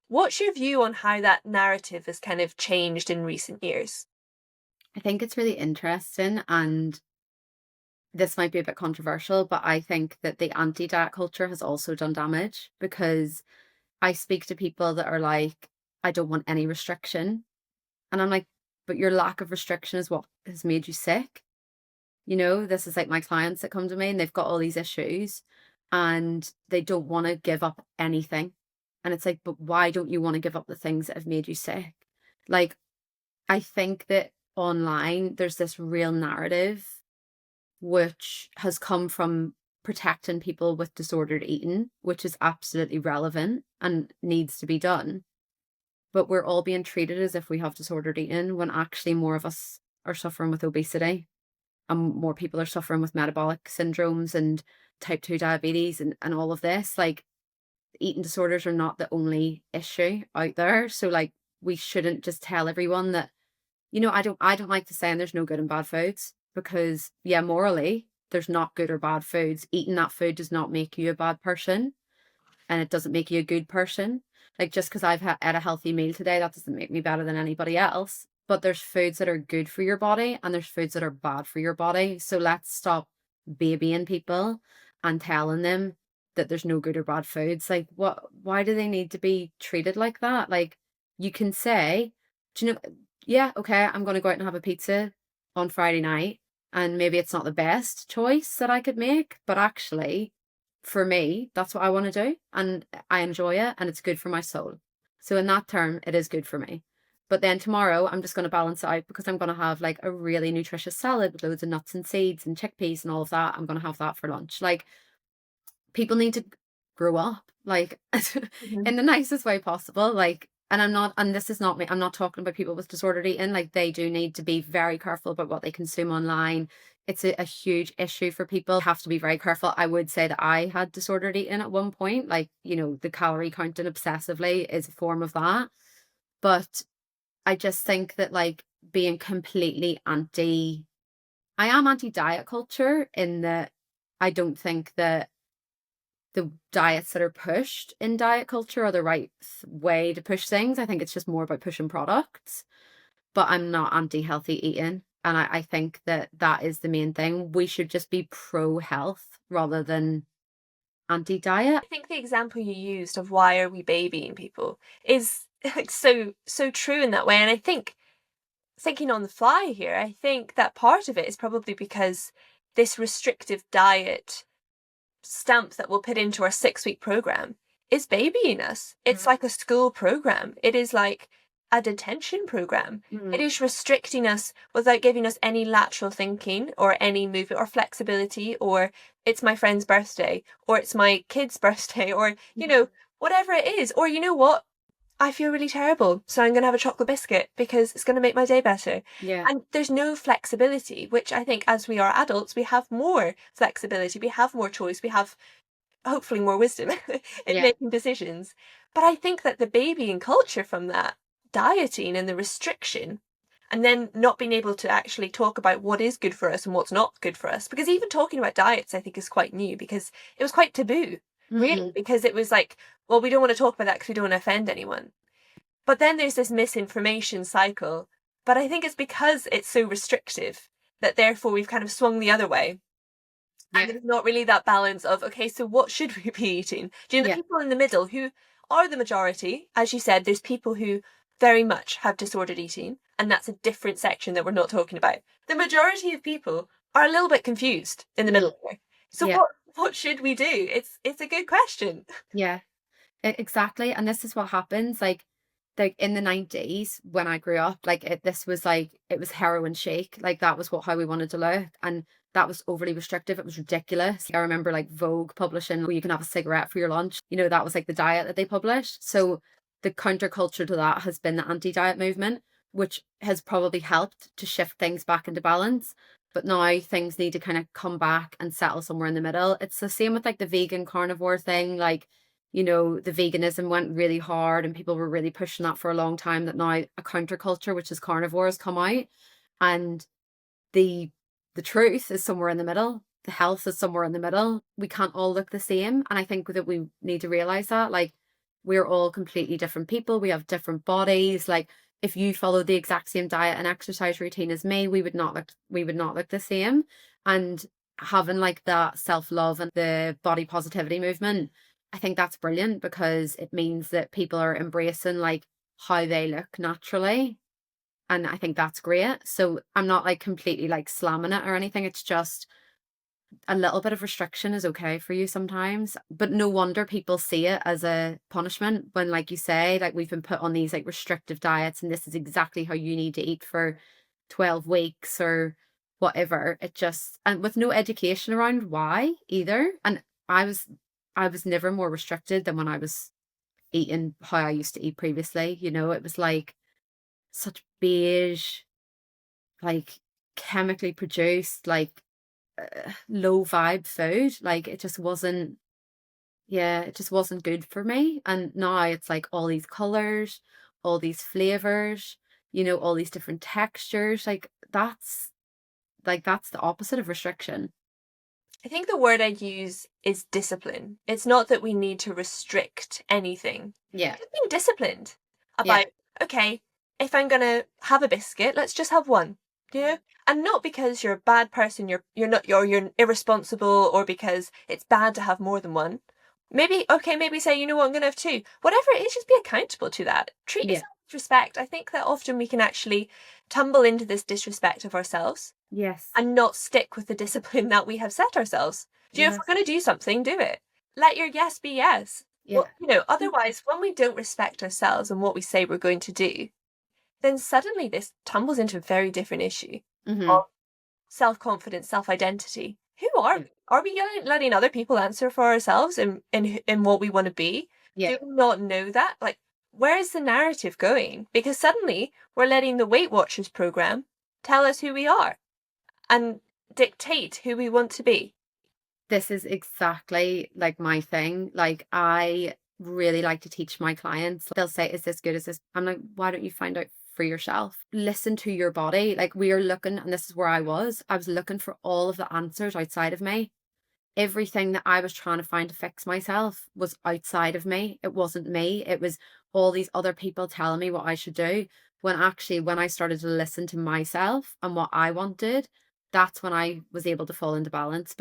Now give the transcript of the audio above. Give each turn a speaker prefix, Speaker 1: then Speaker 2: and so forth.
Speaker 1: What's your view on how that narrative has kind of changed in recent years?
Speaker 2: I think it's really interesting, and this might be a bit controversial, but I think that the anti-diet culture has also done damage because I speak to people that are like, I don't want any restriction. And I'm like, but your lack of restriction is what has made you sick. This is like my clients that come to me and they've got all these issues and they don't want to give up anything. And it's like, but why don't you want to give up the things that have made you sick? Like, I think that online there's this real narrative which has come from protecting people with disordered eating, which is absolutely relevant and needs to be done. But we're all being treated as if we have disordered eating when actually more of us are suffering with obesity and more people are suffering with metabolic syndromes and type 2 diabetes and all of this. Like, eating disorders are not the only issue out there. So like we shouldn't just tell everyone that, I don't like to say and there's no good and bad foods because yeah, morally, there's not good or bad foods. Eating that food does not make you a bad person and it doesn't make you a good person. Like just because I've had a healthy meal today, that doesn't make me better than anybody else. But there's foods that are good for your body and there's foods that are bad for your body. So let's stop babying people and telling them that there's no good or bad foods. Like why do they need to be treated like that? Like you can say, do you know, yeah, okay, I'm gonna go out and have a pizza on Friday night. And maybe it's not the best choice that I could make, but actually for me, that's what I want to do. And I enjoy it and it's good for my soul. So, in that term, it is good for me. But then tomorrow, I'm just going to balance it out because I'm going to have like a really nutritious salad with loads of nuts and seeds and chickpeas and all of that. I'm going to have that for lunch. Like, people need to grow up, like,
Speaker 1: Mhm.
Speaker 2: in the nicest way possible. Like, and I'm not, and this is not me, I'm not talking about people with disordered eating. Like, they do need to be very careful about what they consume online. It's a huge issue for people. Have to be very careful. I would say that I had disordered eating at one point. Like, the calorie counting obsessively is a form of that. But I just think that, like, being completely I am anti diet culture in that I don't think that the diets that are pushed in diet culture are the right way to push things. I think it's just more about pushing products, but I'm not anti healthy eating. And I think that that is the main thing. We should just be pro health rather than anti diet.
Speaker 1: I think the example you used of why are we babying people is like so true in that way. And I think thinking on the fly here, I think that part of it is probably because this restrictive diet stamp that we'll put into our 6 week program is babying us. It's like a school program. It is like a detention program. It
Speaker 2: Mm.
Speaker 1: is restricting us without giving us any lateral thinking or any movement or flexibility, or it's my friend's birthday, or it's my kid's birthday, or, whatever it is. Or, you know what? I feel really terrible, so I'm going to have a chocolate biscuit because it's going to make my day better.
Speaker 2: Yeah.
Speaker 1: And there's no flexibility, which I think as we are adults, we have more flexibility, we have more choice, we have hopefully more wisdom in
Speaker 2: Yeah.
Speaker 1: making decisions. But I think that the babying culture from that dieting and the restriction, and then not being able to actually talk about what is good for us and what's not good for us, because even talking about diets, I think, is quite new because it was quite taboo, really,
Speaker 2: Mm.
Speaker 1: because it was like, well, we don't want to talk about that because we don't want to offend anyone. But then there's this misinformation cycle. But I think it's because it's so restrictive that therefore we've kind of swung the other way. And
Speaker 2: Yeah.
Speaker 1: there's not really that balance of, okay, so what should we be eating? Do you know the
Speaker 2: Yeah.
Speaker 1: people in the middle who are the majority? As you said, there's people who very much have disordered eating, and that's a different section that we're not talking about. The majority of people are a little bit confused in the
Speaker 2: Mm.
Speaker 1: middle there. So
Speaker 2: Yeah.
Speaker 1: what should we do? It's a good question.
Speaker 2: Yeah. Exactly. And this is what happens. Like in the 90s when I grew up, this was like it was heroin shake. Like that was how we wanted to look. And that was overly restrictive. It was ridiculous. I remember like Vogue publishing you can have a cigarette for your lunch. That was like the diet that they published. So the counterculture to that has been the anti-diet movement, which has probably helped to shift things back into balance. But now things need to kind of come back and settle somewhere in the middle. It's the same with like the vegan carnivore thing. Like, the veganism went really hard and people were really pushing that for a long time, that now a counterculture, which is carnivore, has come out. And the the truth is somewhere in the middle. The health is somewhere in the middle. We can't all look the same. And I think that we need to realize that. Like we're all completely different people. We have different bodies. Like if you follow the exact same diet and exercise routine as me, we would not look the same. And having like that self-love and the body positivity movement, I think that's brilliant because it means that people are embracing like how they look naturally. And I think that's great. So I'm not like completely like slamming it or anything. It's just a little bit of restriction is okay for you sometimes. But no wonder people see it as a punishment when, like you say, like we've been put on these like restrictive diets and this is exactly how you need to eat for 12 weeks or whatever. It just, and with no education around why either. And I was I was never more restricted than when I was eating how I used to eat previously. It was like such beige, like chemically produced, like low vibe food. Like it just wasn't, yeah, it just wasn't good for me. And now it's like all these colors, all these flavors, all these different textures. Like that's the opposite of restriction.
Speaker 1: I think the word I'd use is discipline. It's not that we need to restrict anything.
Speaker 2: Yeah.
Speaker 1: Just being disciplined
Speaker 2: Yeah.
Speaker 1: about, okay, if I'm gonna have a biscuit, let's just have one. And not because you're a bad person, you're not you're irresponsible, or because it's bad to have more than one. Maybe say, you know what, I'm gonna have two. Whatever it is, just be accountable to that. Treat
Speaker 2: Yeah.
Speaker 1: yourself with respect. I think that often we can actually tumble into this disrespect of ourselves
Speaker 2: Yes.
Speaker 1: and not stick with the discipline that we have set ourselves. If
Speaker 2: Yes.
Speaker 1: we're going to do something, do it. Let your yes be yes.
Speaker 2: Yeah.
Speaker 1: Well, otherwise, when we don't respect ourselves and what we say we're going to do, then suddenly this tumbles into a very different issue
Speaker 2: Mm-hmm.
Speaker 1: of self confidence, self identity. Who are
Speaker 2: Yeah.
Speaker 1: we? Are we letting other people answer for ourselves in what we want to be?
Speaker 2: Yeah.
Speaker 1: Do we not know that? Like, where is the narrative going? Because suddenly we're letting the Weight Watchers program tell us who we are and dictate who we want to be.
Speaker 2: This is exactly like my thing. Like I really like to teach my clients. They'll say, "Is this good? Is this?" I'm like, "Why don't you find out for yourself? Listen to your body." Like we are looking, and this is where I was. I was looking for all of the answers outside of me. Everything that I was trying to find to fix myself was outside of me. It wasn't me. It was all these other people telling me what I should do. When actually, when I started to listen to myself and what I wanted, that's when I was able to fall into balance.